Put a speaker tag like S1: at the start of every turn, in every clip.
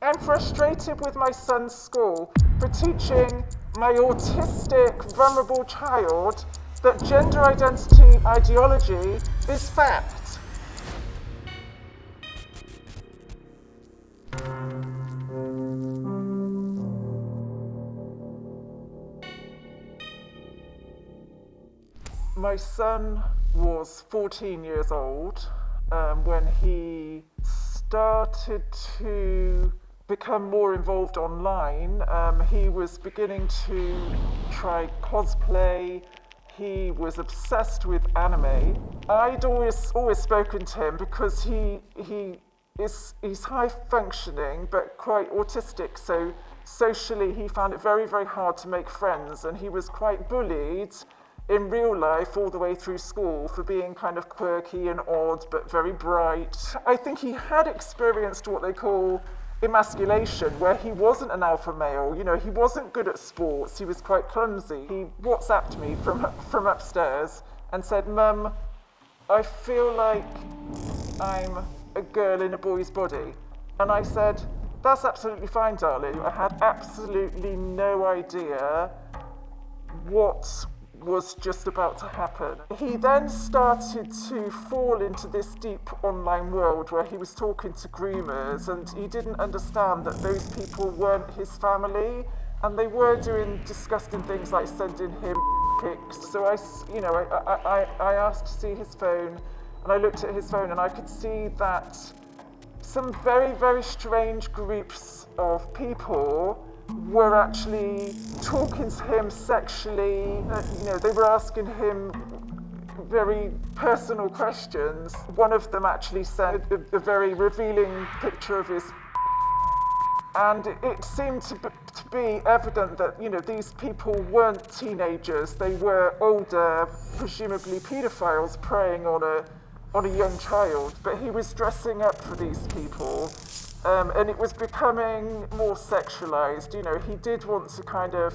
S1: I'm frustrated with my son's school for teaching my autistic, vulnerable child that gender identity ideology is fact. My son was 14 years old when he started to become more involved online. He was beginning to try cosplay. He was obsessed with anime. I'd always spoken to him because he's high functioning but quite autistic, so socially he found it very, very hard to make friends, and he was quite bullied in real life all the way through school for being kind of quirky and odd but very bright. I think he had experienced what they call emasculation, where he wasn't an alpha male. You know, he wasn't good at sports, he was quite clumsy. He WhatsApped me from upstairs and said, "Mum, I feel like I'm a girl in a boy's body." And I said, "That's absolutely fine, darling." I had absolutely no idea what was just about to happen. He then started to fall into this deep online world where he was talking to groomers, and he didn't understand that those people weren't his family, and they were doing disgusting things like sending him pics. So I asked to see his phone, and I looked at his phone and I could see that some very, very strange groups of people were actually talking to him sexually. They were asking him very personal questions. One of them actually sent a very revealing picture of his, and it seemed to be evident that these people weren't teenagers. They were older, presumably paedophiles preying on a young child. But he was dressing up for these people. And it was becoming more sexualized. He did want to kind of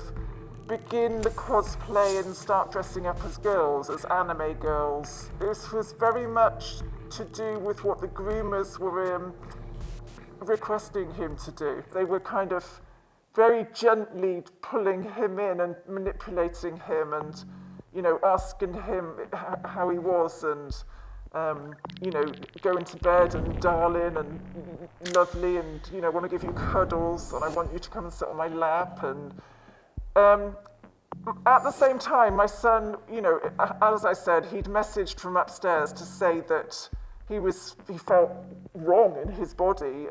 S1: begin the cosplay and start dressing up as girls, as anime girls. This was very much to do with what the groomers were requesting him to do. They were kind of very gently pulling him in and manipulating him and, asking him how he was and, going to bed and darling and lovely and, I want to give you cuddles and I want you to come and sit on my lap. And at the same time, my son, as I said, he'd messaged from upstairs to say that he felt wrong in his body.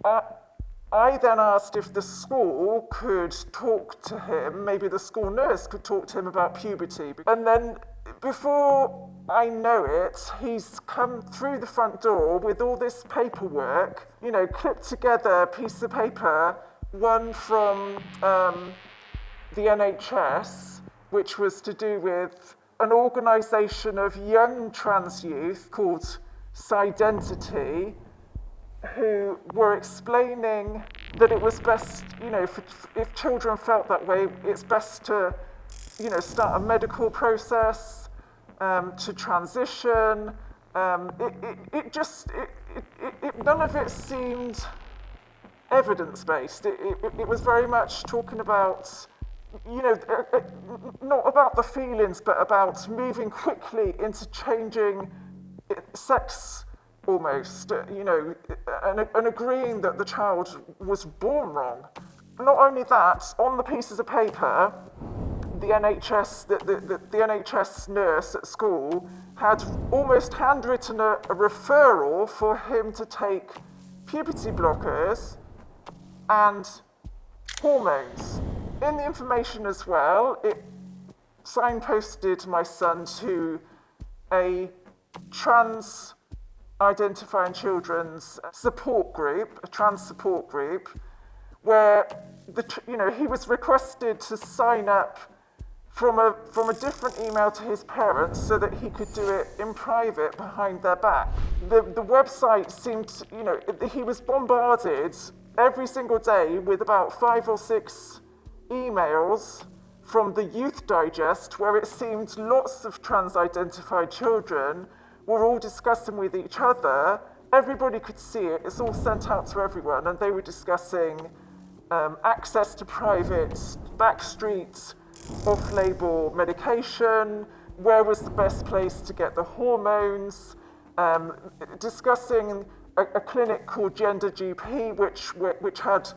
S1: I then asked if the school could talk to him, maybe the school nurse could talk to him about puberty. And then before I know it, he's come through the front door with all this paperwork, clipped together a piece of paper, one from the NHS, which was to do with an organisation of young trans youth called Identity, who were explaining that it was best, if children felt that way, it's best to, start a medical process, to transition. None of it seemed evidence-based. It was very much talking about, not about the feelings, but about moving quickly into changing sex almost, and agreeing that the child was born wrong. Not only that, on the pieces of paper, the NHS nurse at school had almost handwritten a referral for him to take puberty blockers and hormones. In the information as well, it signposted my son to a trans identifying children's support group, a trans support group, where he was requested to sign up from a different email to his parents so that he could do it in private behind their back. The website seemed to, he was bombarded every single day with about 5 or 6 emails from the Youth Digest, where it seemed lots of trans-identified children were all discussing with each other everybody could see it. It's all sent out to everyone, and they were discussing access to private back streets, off-label medication, where was the best place to get the hormones, discussing a clinic called Gender GP, which had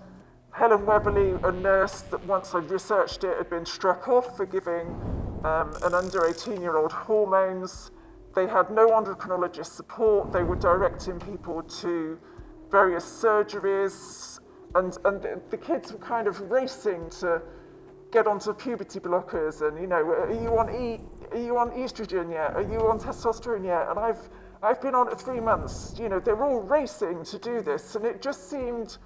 S1: Helen Webberley, a nurse that once I'd researched it had been struck off for giving an under 18-year-old hormones. They had no endocrinologist support. They were directing people to various surgeries, and the kids were kind of racing to get onto puberty blockers, and are you on estrogen yet? Are you on testosterone yet? And I've been on it 3 months. They're all racing to do this, and it just seemed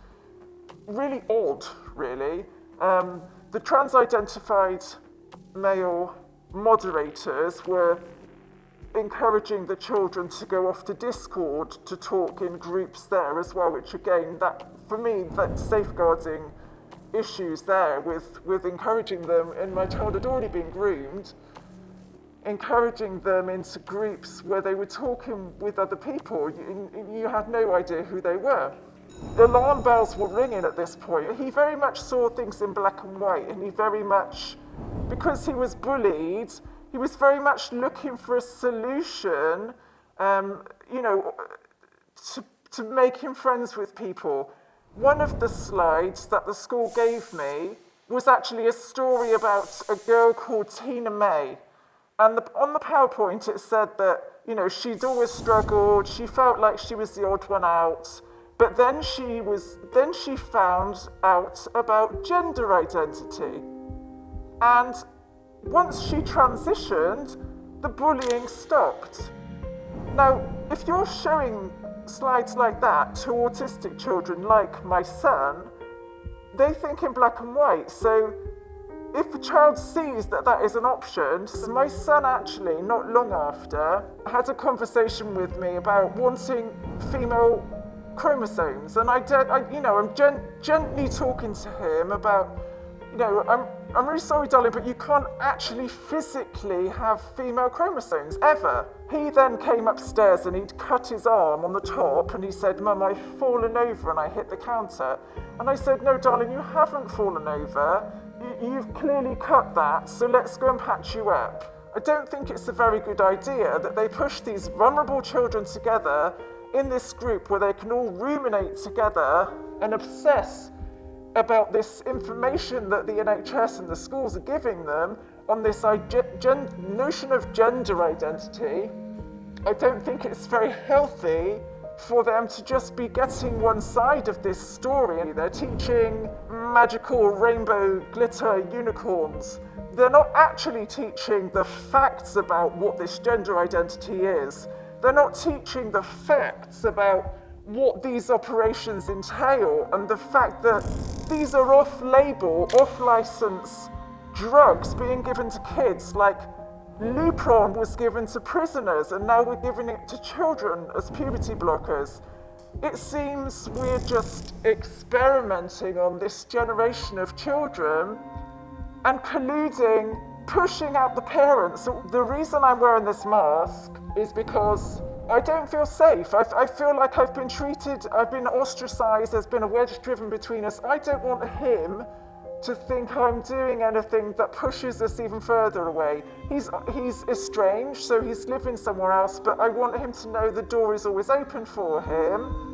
S1: really odd, really. The trans-identified male moderators were encouraging the children to go off to Discord to talk in groups there as well, which again, that for me, that safeguarding issues there with encouraging them, and my child had already been groomed, encouraging them into groups where they were talking with other people. You had no idea who they were. The alarm bells were ringing at this point. He very much saw things in black and white, and he very much, because he was bullied, he was very much looking for a solution, to making friends with people. One of the slides that the school gave me was actually a story about a girl called Tina May. And on the PowerPoint it said that, she'd always struggled, she felt like she was the odd one out, but then she found out about gender identity. And once she transitioned, the bullying stopped. Now, if you're showing slides like that to autistic children like my son, they think in black and white. So if a child sees that that is an option, my son actually, not long after, had a conversation with me about wanting female chromosomes. And I'm gently talking to him about, I'm really sorry, darling, but you can't actually physically have female chromosomes, ever. He then came upstairs and he'd cut his arm on the top, and he said, Mum, I've fallen over and I hit the counter. And I said, no, darling, you haven't fallen over. You've clearly cut that, so let's go and patch you up. I don't think it's a very good idea that they push these vulnerable children together in this group where they can all ruminate together and obsess about this information that the NHS and the schools are giving them on this notion of gender identity. I don't think it's very healthy for them to just be getting one side of this story. They're teaching magical rainbow glitter unicorns. They're not actually teaching the facts about what this gender identity is. They're not teaching the facts about what these operations entail, and the fact that these are off-label, off-license drugs being given to kids, like Lupron was given to prisoners, and now we're giving it to children as puberty blockers. It seems we're just experimenting on this generation of children and colluding, pushing out the parents. So the reason I'm wearing this mask is because I don't feel safe. I feel like I've been treated, I've been ostracized, there's been a wedge driven between us. I don't want him to think I'm doing anything that pushes us even further away. He's estranged, so he's living somewhere else, but I want him to know the door is always open for him.